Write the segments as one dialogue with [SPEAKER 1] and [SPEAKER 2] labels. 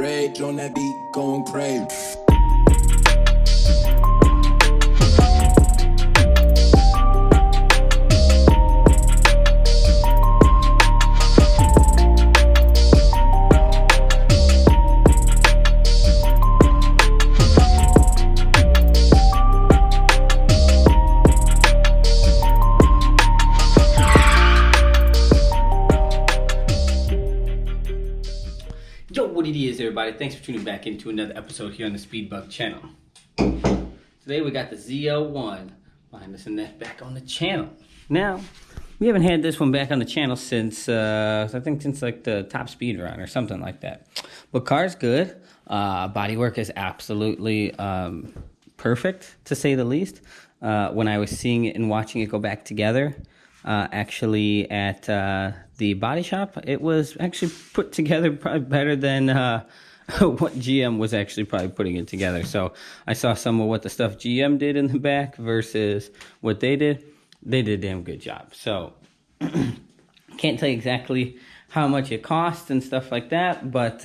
[SPEAKER 1] Rage on that beat, going crazy.
[SPEAKER 2] Yo, what it is, everybody? Thanks for tuning back into another episode here on the Speedbug channel. Today we got the ZL1 behind us and that back on the channel. Now, we haven't had this one back on the channel since, I think since like the Top Speed Run or something like that. But car's good. Bodywork is absolutely perfect, to say the least. When I was seeing it and watching it go back together, actually at the body shop, it was actually put together probably better than what GM was actually probably putting it together. So I saw some of what the stuff GM did in the back versus what they did. They did a damn good job. So can't tell you exactly how much it cost and stuff like that, but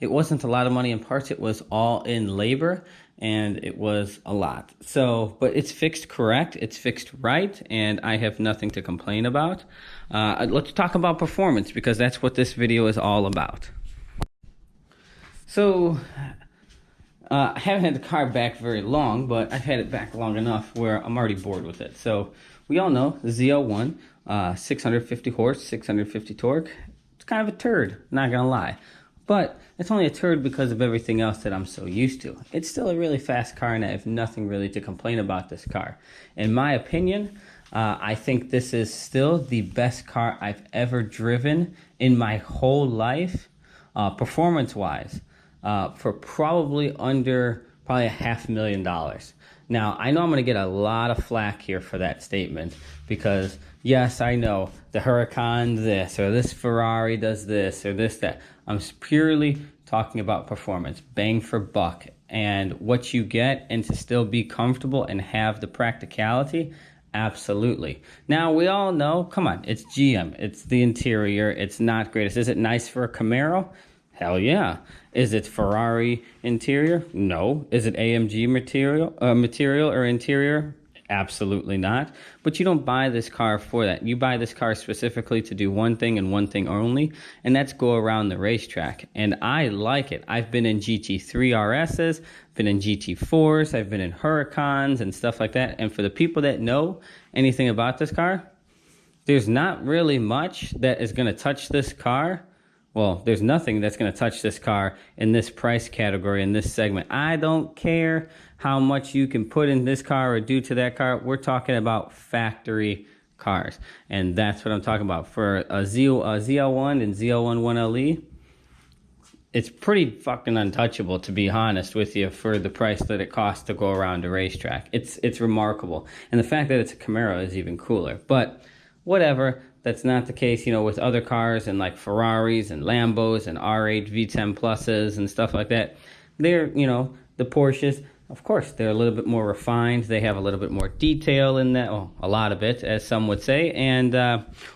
[SPEAKER 2] it wasn't a lot of money in parts. It was all in labor, and it was a lot. So, but it's fixed correct, it's fixed right, and I have nothing to complain about. Let's talk about performance, because that's what this video is all about. So, I haven't had the car back very long, but I've had it back long enough where I'm already bored with it. So, we all know the ZL1, 650 horse, 650 torque. It's kind of a turd, not gonna lie. But it's only a turd because of everything else that I'm so used to. It's still a really fast car, and I have nothing really to complain about this car. In my opinion, I think this is still the best car I've ever driven in my whole life, performance-wise, for probably under $500,000. Now, I know I'm going to get a lot of flack here for that statement, because yes, I know the Huracan this, or this Ferrari does this, or this, that. I'm purely talking about performance, bang for buck, and what you get, and to still be comfortable and have the practicality. Absolutely. Now, we all know, come on, it's GM, it's the interior, it's not greatest. Is it nice for a Camaro? Hell yeah. Is it Ferrari interior? No. Is it AMG material or interior? Absolutely not. But you don't buy this car for that. You buy this car specifically to do one thing and one thing only, and that's go around the racetrack. And I like it. I've been in GT3 RSs, been in GT4s, I've been in Huracans and stuff like that. And for the people that know anything about this car, there's not really much that is going to touch this car. Well, there's nothing that's going to touch this car in this price category, in this segment. I don't care how much you can put in this car or do to that car. We're talking about factory cars. And that's what I'm talking about. For a ZL1 and ZL1 1LE, it's pretty fucking untouchable, to be honest with you, for the price that it costs to go around a racetrack. It's remarkable. And the fact that it's a Camaro is even cooler. But whatever. That's not the case, you know, with other cars and like Ferraris and Lambos and R8 V10 Pluses and stuff like that. They're, you know, the Porsches, of course, they're a little bit more refined. They have a little bit more detail in that, well, a lot of it, as some would say. And,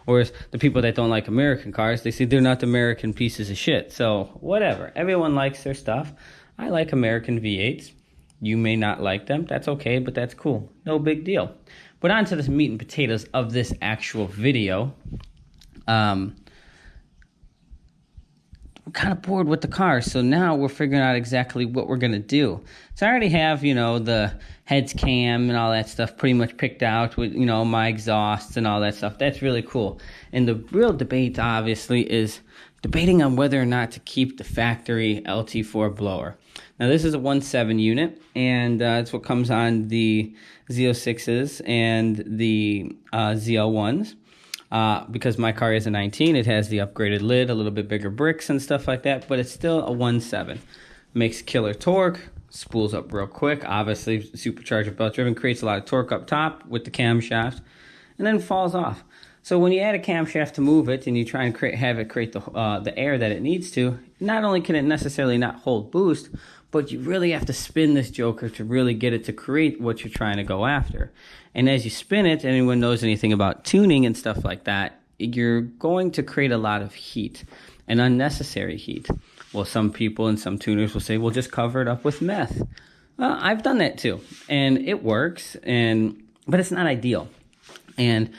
[SPEAKER 2] or the people that don't like American cars, they say they're not American pieces of shit. So, whatever. Everyone likes their stuff. I like American V8s. You may not like them. That's okay, but that's cool. No big deal. But on to the meat and potatoes of this actual video. We're kind of bored with the car, so now we're figuring out exactly what we're going to do. So I already have, you know, the heads cam and all that stuff pretty much picked out with, you know, my exhausts and all that stuff. That's really cool. And the real debate, obviously, is debating on whether or not to keep the factory LT4 blower. Now, this is a 1.7 unit, and that's what comes on the Z06s and the ZL1s. Because my car is a 19, it has the upgraded lid, a little bit bigger bricks and stuff like that, but it's still a 1.7. Makes killer torque, spools up real quick. Obviously, supercharger belt driven creates a lot of torque up top with the camshaft, and then falls off. So when you add a camshaft to move it, and you try and have it create the air that it needs to, not only can it necessarily not hold boost, but you really have to spin this joker to really get it to create what you're trying to go after. And as you spin it, anyone knows anything about tuning and stuff like that, you're going to create a lot of heat, and unnecessary heat. Well, some people and some tuners will say, well, just cover it up with meth. I've done that too, and it works, but it's not ideal. And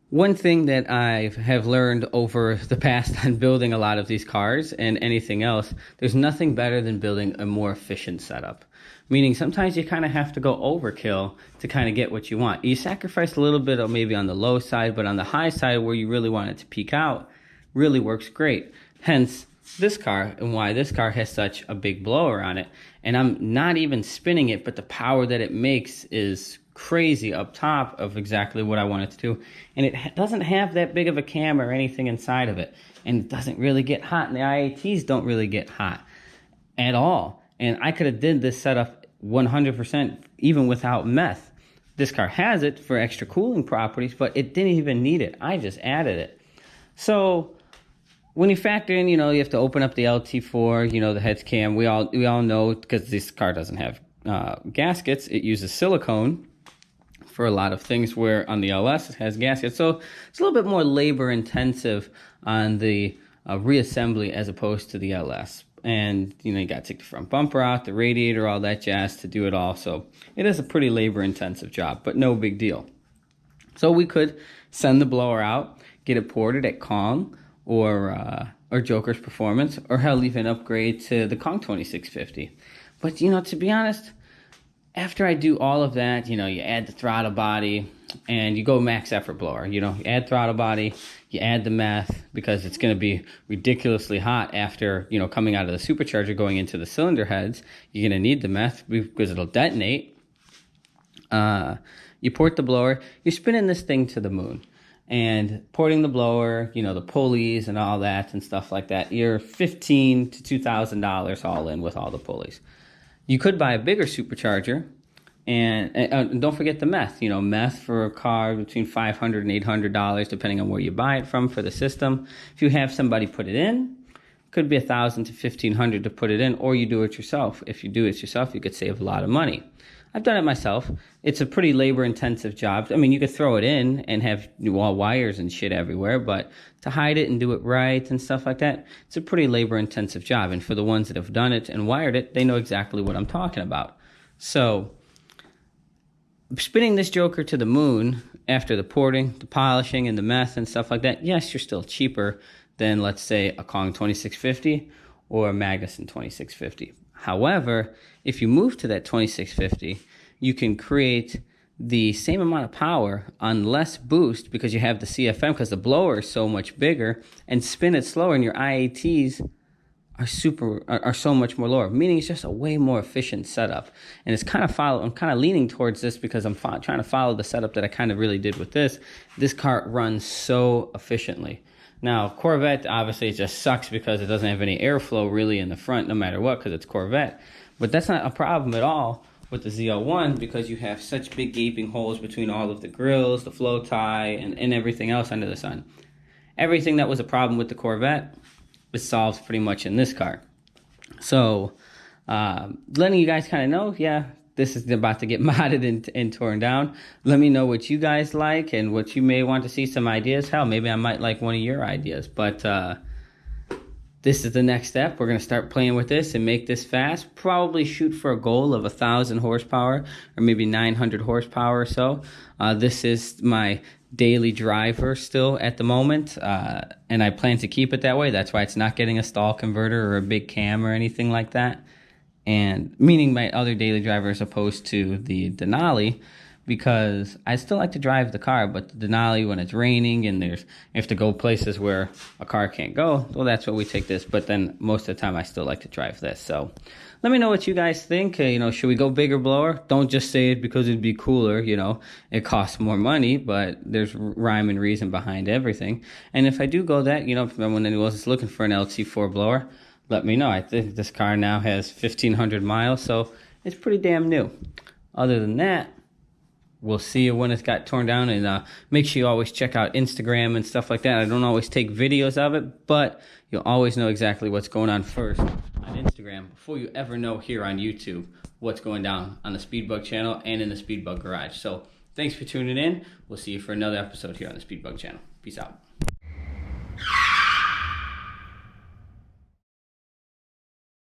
[SPEAKER 2] one thing that I have learned over the past on building a lot of these cars and anything else, there's nothing better than building a more efficient setup. Meaning sometimes you kind of have to go overkill to kind of get what you want. You sacrifice a little bit of maybe on the low side, but on the high side where you really want it to peak out, really works great. Hence this car, and why this car has such a big blower on it. And I'm not even spinning it, but the power that it makes is crazy up top of exactly what I want it to do. And it doesn't have that big of a cam or anything inside of it. And it doesn't really get hot. And the IATs don't really get hot at all. And I could have did this setup 100% even without meth. This car has it for extra cooling properties, but it didn't even need it. I just added it. So when you factor in, you have to open up the LT4, the heads cam. We all know, because this car doesn't have gaskets, it uses silicone for a lot of things, where on the LS it has gaskets. So it's a little bit more labor intensive on the reassembly as opposed to the LS. And, you got to take the front bumper out, the radiator, all that jazz to do it all. So it is a pretty labor intensive job, but no big deal. So we could send the blower out, get it ported at Kong or Joker's Performance, or hell, even upgrade to the Kong 2650. But, to be honest, after I do all of that, you add the throttle body and you go max effort blower. You add throttle body, you add the meth, because it's going to be ridiculously hot after, coming out of the supercharger going into the cylinder heads. You're going to need the meth because it'll detonate. You port the blower, you're spinning this thing to the moon. And porting the blower, the pulleys and all that and stuff like that, you're $1,500 to $2,000 all in with all the pulleys. You could buy a bigger supercharger, and don't forget the meth. Meth for a car between $500 and $800, depending on where you buy it from for the system. If you have somebody put it in, it could be $1,000 to $1,500 to put it in, or you do it yourself. If you do it yourself, you could save a lot of money. I've done it myself. It's a pretty labor-intensive job. I mean, you could throw it in and have all wires and shit everywhere, but to hide it and do it right and stuff like that, it's a pretty labor-intensive job. And for the ones that have done it and wired it, they know exactly what I'm talking about. So spinning this Joker to the moon after the porting, the polishing, and the meth and stuff like that, yes, you're still cheaper than, let's say, a Kong 2650 or a Magnuson 2650. However, if you move to that 2650, you can create the same amount of power on less boost because you have the CFM, because the blower is so much bigger, and spin it slower, and your IATs are so much more lower, meaning it's just a way more efficient setup. And it's I'm kind of leaning towards this because I'm trying to follow the setup that I kind of really did with this. This car runs so efficiently. Now, Corvette, obviously, it just sucks because it doesn't have any airflow really in the front, no matter what, because it's Corvette. But that's not a problem at all with the ZL1, because you have such big gaping holes between all of the grills, the flow tie, and everything else under the sun. Everything that was a problem with the Corvette is solved pretty much in this car. So, letting you guys kind of know, yeah, this is about to get modded and torn down. Let me know what you guys like and what you may want to see, some ideas. Hell, maybe I might like one of your ideas. But this is the next step. We're going to start playing with this and make this fast. Probably shoot for a goal of 1,000 horsepower or maybe 900 horsepower or so. This is my daily driver still at the moment, and I plan to keep it that way. That's why it's not getting a stall converter or a big cam or anything like that. And meaning my other daily driver as opposed to the Denali, because I still like to drive the car, but the Denali, when it's raining and you have to go places where a car can't go, well, that's what we take this. But then most of the time I still like to drive this. So let me know what you guys think. Should we go bigger blower? Don't just say it because it'd be cooler. It costs more money, but there's rhyme and reason behind everything. And if I do go that, when anyone was looking for an LT4 blower, let me know. I think this car now has 1,500 miles, so it's pretty damn new. Other than that, we'll see you when it's got torn down, and make sure you always check out Instagram and stuff like that. I don't always take videos of it, but you'll always know exactly what's going on first on Instagram before you ever know here on YouTube what's going down on the Speedbug channel and in the Speedbug Garage. So thanks for tuning in. We'll see you for another episode here on the Speedbug channel. Peace out.